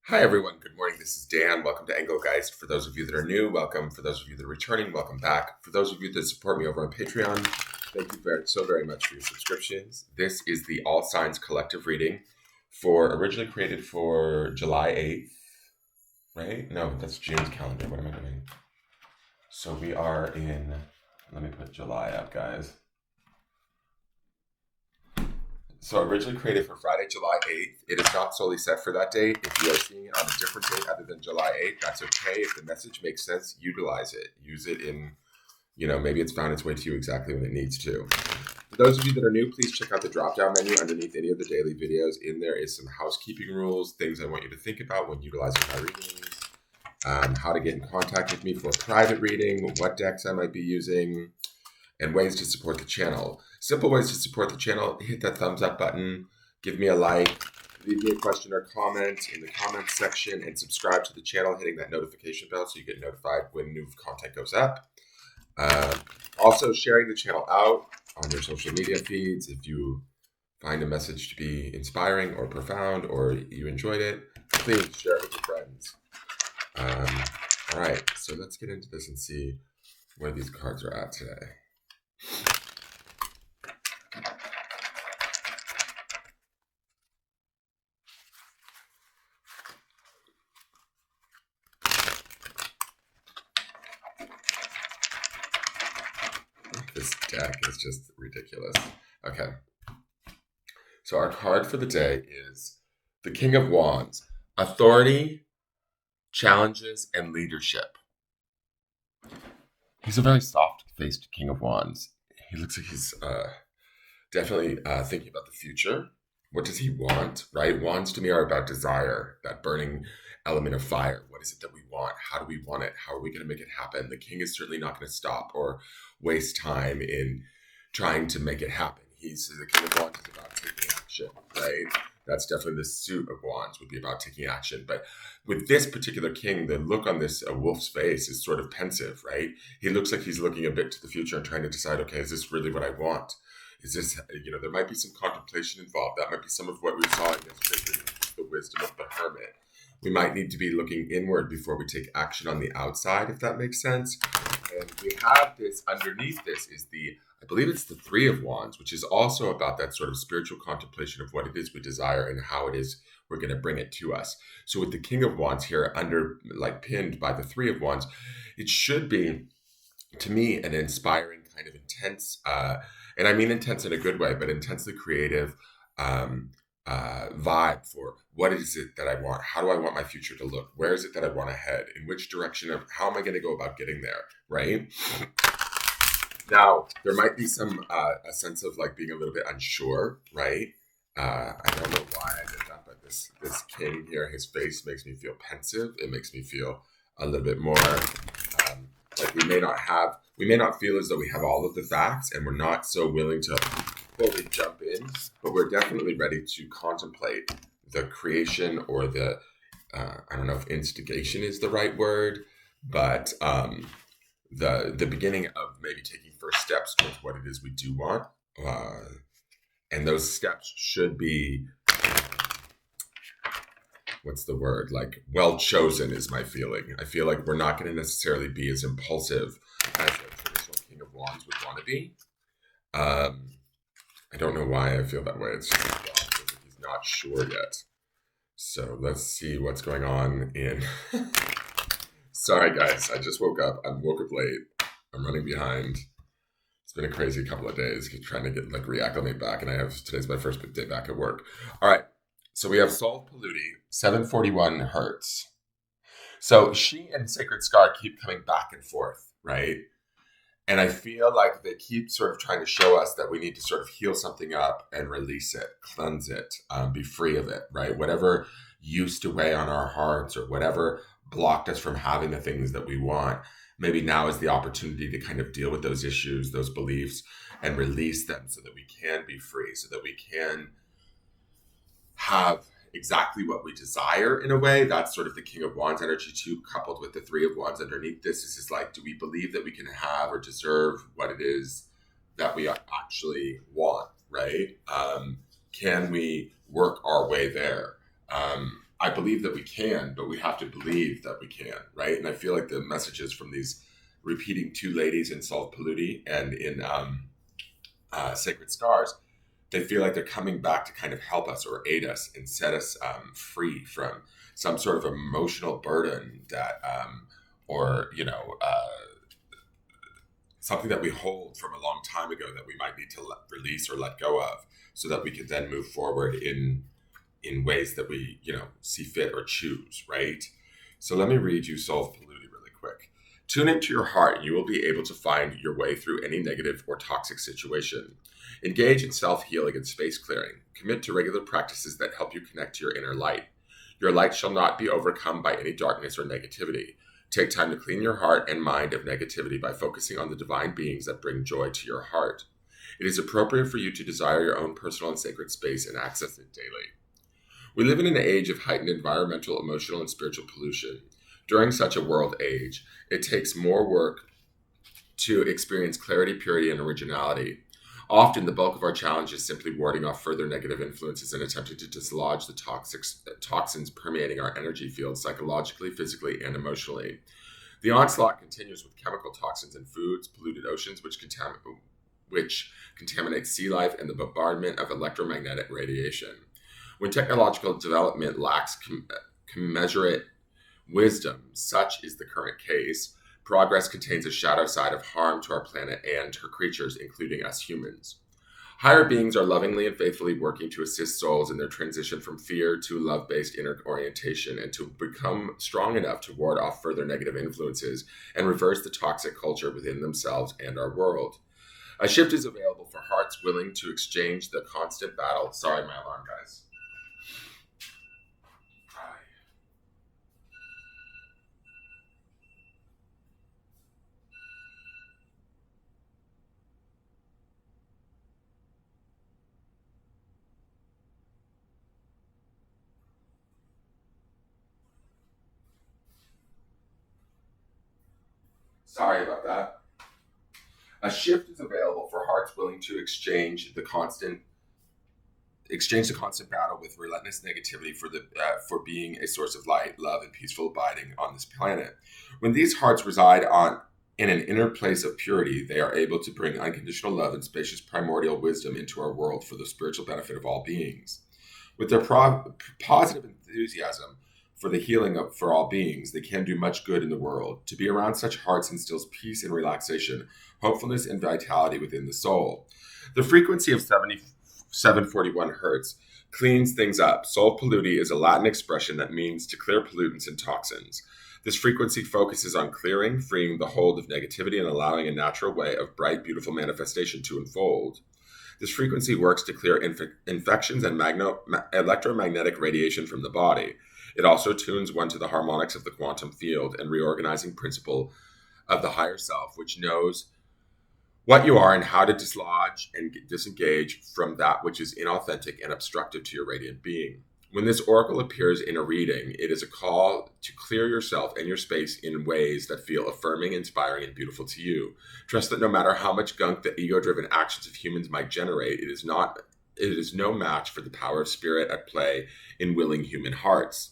Hi, everyone. Good morning. This is Dan. Welcome to Engelgeist. For those of you that are new, welcome. For those of you that are returning, welcome back. For those of you that support me over on Patreon, thank you so very much for your subscriptions. This is the All Signs Collective reading originally created for July 8th, right? No, that's June's calendar. What am I doing? So we are let me put July up, guys. So originally created for Friday, July 8th. It is not solely set for that date. If you are seeing it on a different date other than July 8th, that's okay. If the message makes sense, utilize it. Use it in, maybe it's found its way to you exactly when it needs to. For those of you that are new, please check out the drop-down menu underneath any of the daily videos. In there is some housekeeping rules, things I want you to think about when utilizing my readings, how to get in contact with me for a private reading, what decks I might be using, and ways to support the channel. Simple ways to support the channel: hit that thumbs up button, give me a like, leave me a question or comment in the comments section, and subscribe to the channel, hitting that notification bell so you get notified when new content goes up. Also, sharing the channel out on your social media feeds. If you find a message to be inspiring or profound or you enjoyed it, please share it with your friends. All right, so let's get into this and see where these cards are at today. This deck is just ridiculous. Okay. So our card for the day is the King of Wands. Authority, challenges, and leadership. He's a very soft-faced King of Wands. He looks like he's definitely thinking about the future. What does he want, right? Wands to me are about desire, that burning element of fire. What is it that we want? How do we want it? How are we going to make it happen? The king is certainly not going to stop or waste time in trying to make it happen. The King of Wands is about taking action, right? That's definitely the suit of Wands would be about taking action. But with this particular king, the look on this wolf's face is sort of pensive, right? He looks like he's looking a bit to the future and trying to decide, okay, is this really what I want? Is this, there might be some contemplation involved. That might be some of what we saw in yesterday, the wisdom of the hermit. We might need to be looking inward before we take action on the outside, if that makes sense. And we have this, underneath this is I believe it's the Three of Wands, which is also about that sort of spiritual contemplation of what it is we desire and how it is we're going to bring it to us. So with the King of Wands here pinned by the Three of Wands, it should be, to me, an inspiring kind of intense, and I mean intense in a good way, but intensely creative vibe for what is it that I want? How do I want my future to look? Where is it that I want to head? In which direction how am I going to go about getting there? Right? Now, there might be a sense of like being a little bit unsure, right? I don't know why I did that, but this king here, his face makes me feel pensive. It makes me feel a little bit more like we may not feel as though we have all of the facts, and we're not so willing to fully jump in, but we're definitely ready to contemplate the creation or I don't know if instigation is the right word, but the beginning of maybe taking first steps towards what it is we do want. And those steps should be, what's the word? Like, well chosen is my feeling. I feel like we're not going to necessarily be as impulsive as a traditional King of Wands would want to be. I don't know why I feel that way. It's just like he's not sure yet. So let's see what's going on in... Sorry, guys. I just woke up. I woke up late. I'm running behind. It's been a crazy couple of days trying to get reacclimate back, and today's my first day back at work. All right. So we have Sol Polluti, 741 hertz. So she and Sacred Scar keep coming back and forth, right? And I feel like they keep sort of trying to show us that we need to sort of heal something up and release it, cleanse it, be free of it, right? Whatever used to weigh on our hearts or whatever blocked us from having the things that we want, maybe now is the opportunity to kind of deal with those issues, those beliefs, and release them so that we can be free, so that we can have exactly what we desire in a way. That's sort of the King of Wands energy too, coupled with the Three of Wands underneath this. This is like, do we believe that we can have or deserve what it is that we actually want, right? Can we work our way there? I believe that we can, but we have to believe that we can, right? And I feel like the messages from these repeating two ladies in Solve Polluti and in Sacred Scars, they feel like they're coming back to kind of help us or aid us and set us free from some sort of emotional burden that, or, something that we hold from a long time ago that we might need to release or let go of so that we can then move forward in ways that we, see fit or choose, right? So let me read you Solve Polluti really quick. Tune into your heart and you will be able to find your way through any negative or toxic situation. Engage in self-healing and space clearing. Commit to regular practices that help you connect to your inner light. Your light shall not be overcome by any darkness or negativity. Take time to clean your heart and mind of negativity by focusing on the divine beings that bring joy to your heart. It is appropriate for you to desire your own personal and sacred space and access it daily. We live in an age of heightened environmental, emotional, and spiritual pollution. During such a world age, it takes more work to experience clarity, purity, and originality. Often, the bulk of our challenge is simply warding off further negative influences and attempting to dislodge the toxins permeating our energy field psychologically, physically, and emotionally. The onslaught continues with chemical toxins in foods, polluted oceans, which contaminate sea life, and the bombardment of electromagnetic radiation. When technological development lacks commensurate wisdom, such is the current case, progress contains a shadow side of harm to our planet and her creatures, including us humans. Higher beings are lovingly and faithfully working to assist souls in their transition from fear to love-based inner orientation and to become strong enough to ward off further negative influences and reverse the toxic culture within themselves and our world. A shift is available for hearts willing to exchange the constant battle. Sorry, my alarm, guys. Sorry about that. A shift is available for hearts willing to exchange the constant battle with relentless negativity for being a source of light, love, and peaceful abiding on this planet. When these hearts reside in an inner place of purity, they are able to bring unconditional love and spacious primordial wisdom into our world for the spiritual benefit of all beings. With their positive enthusiasm for the healing for all beings, they can do much good in the world. To be around such hearts instills peace and relaxation, hopefulness and vitality within the soul. The frequency of 741 hertz cleans things up. Solve Polluti is a Latin expression that means to clear pollutants and toxins. This frequency focuses on clearing, freeing the hold of negativity, and allowing a natural way of bright, beautiful manifestation to unfold. This frequency works to clear infections and electromagnetic radiation from the body. It also tunes one to the harmonics of the quantum field and reorganizing principle of the higher self, which knows what you are and how to dislodge and disengage from that which is inauthentic and obstructive to your radiant being. When this oracle appears in a reading, it is a call to clear yourself and your space in ways that feel affirming, inspiring, and beautiful to you. Trust that no matter how much gunk the ego-driven actions of humans might generate, it is no match for the power of spirit at play in willing human hearts.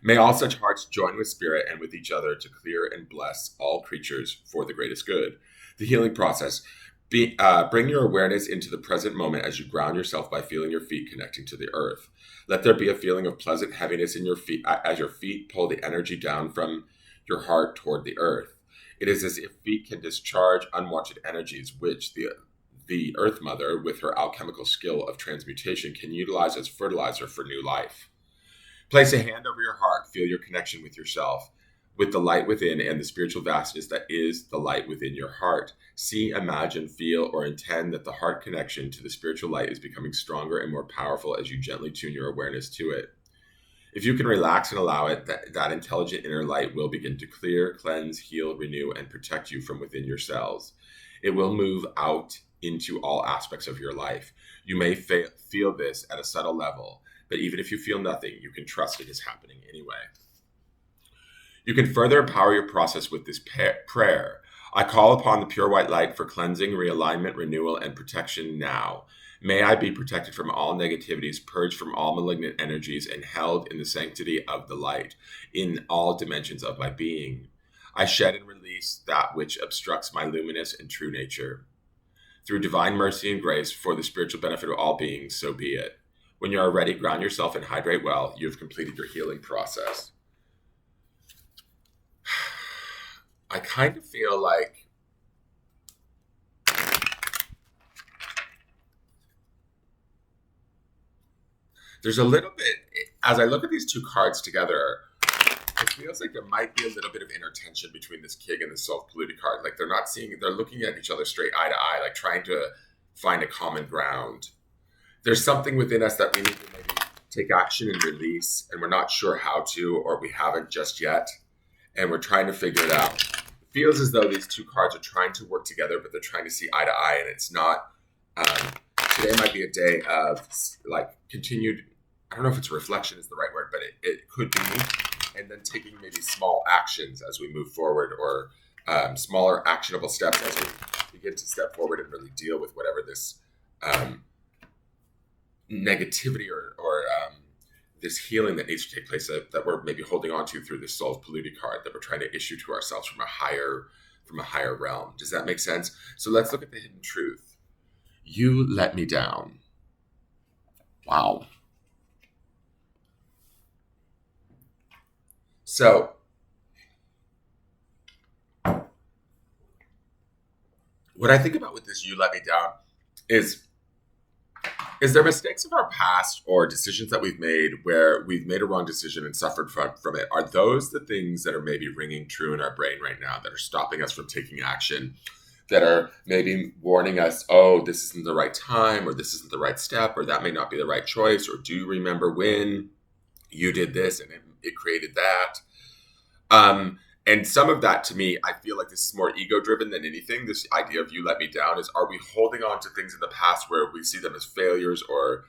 May all such hearts join with spirit and with each other to clear and bless all creatures for the greatest good. The healing process. Bring your awareness into the present moment as you ground yourself by feeling your feet connecting to the earth. Let there be a feeling of pleasant heaviness in your feet as your feet pull the energy down from your heart toward the earth. It is as if feet can discharge unwanted energies, which the Earth Mother, with her alchemical skill of transmutation, can utilize as fertilizer for new life. Place a hand over your heart. Feel your connection with yourself, with the light within and the spiritual vastness that is the light within your heart. See, imagine, feel, or intend that the heart connection to the spiritual light is becoming stronger and more powerful as you gently tune your awareness to it. If you can relax and allow it, that intelligent inner light will begin to clear, cleanse, heal, renew, and protect you from within your cells. It will move out into all aspects of your life. You may feel this at a subtle level, but even if you feel nothing, you can trust it is happening anyway. You can further empower your process with this prayer. I call upon the pure white light for cleansing, realignment, renewal, and protection now. May I be protected from all negativities, purged from all malignant energies, and held in the sanctity of the light in all dimensions of my being. I shed and release that which obstructs my luminous and true nature. Through divine mercy and grace, for the spiritual benefit of all beings, so be it. When you are ready, ground yourself and hydrate well. You have completed your healing process. I kind of feel like there's a little bit, as I look at these two cards together, it feels like there might be a little bit of inner tension between this king and the self-polluted card. Like they're not seeing, they're looking at each other straight eye to eye, like trying to find a common ground. There's something within us that we need to maybe take action and release, and we're not sure how to, or we haven't just yet, and we're trying to figure it out. It feels as though these two cards are trying to work together, but they're trying to see eye to eye, and it's not. Today might be a day of like continued, I don't know if it's reflection is the right word, but it could be, and then taking maybe small actions as we move forward, or smaller actionable steps as we begin to step forward and really deal with whatever this negativity or this healing that needs to take place that we're maybe holding on to through this soul polluted card that we're trying to issue to ourselves from a higher realm. Does that make sense? So let's look at the hidden truth. You let me down. Wow. So what I think about with this you let me down is there mistakes of our past or decisions that we've made where we've made a wrong decision and suffered from it? Are those the things that are maybe ringing true in our brain right now that are stopping us from taking action, that are maybe warning us, oh, this isn't the right time, or this isn't the right step, or that may not be the right choice, or do you remember when you did this and it created that? And some of that, to me, I feel like this is more ego driven than anything. This idea of you let me down is, are we holding on to things in the past where we see them as failures or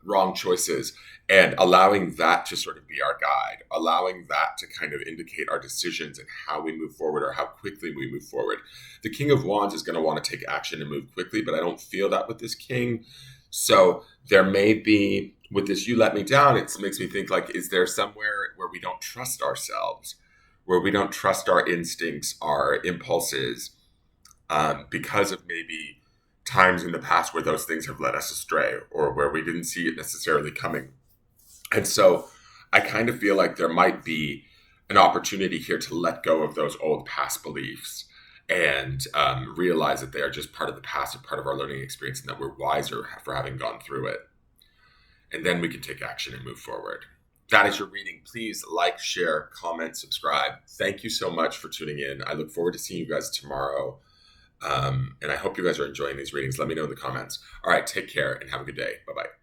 wrong choices, and allowing that to sort of be our guide, allowing that to kind of indicate our decisions and how we move forward or how quickly we move forward. The King of Wands is going to want to take action and move quickly, but I don't feel that with this king. So there may be, with this you let me down, it makes me think like, is there somewhere where we don't trust ourselves, where we don't trust our instincts, our impulses, because of maybe times in the past where those things have led us astray, or where we didn't see it necessarily coming. And so I kind of feel like there might be an opportunity here to let go of those old past beliefs and realize that they are just part of the past and part of our learning experience, and that we're wiser for having gone through it. And then we can take action and move forward. That is your reading. Please like, share, comment, subscribe. Thank you so much for tuning in. I look forward to seeing you guys tomorrow. And I hope you guys are enjoying these readings. Let me know in the comments. All right, take care and have a good day. Bye-bye.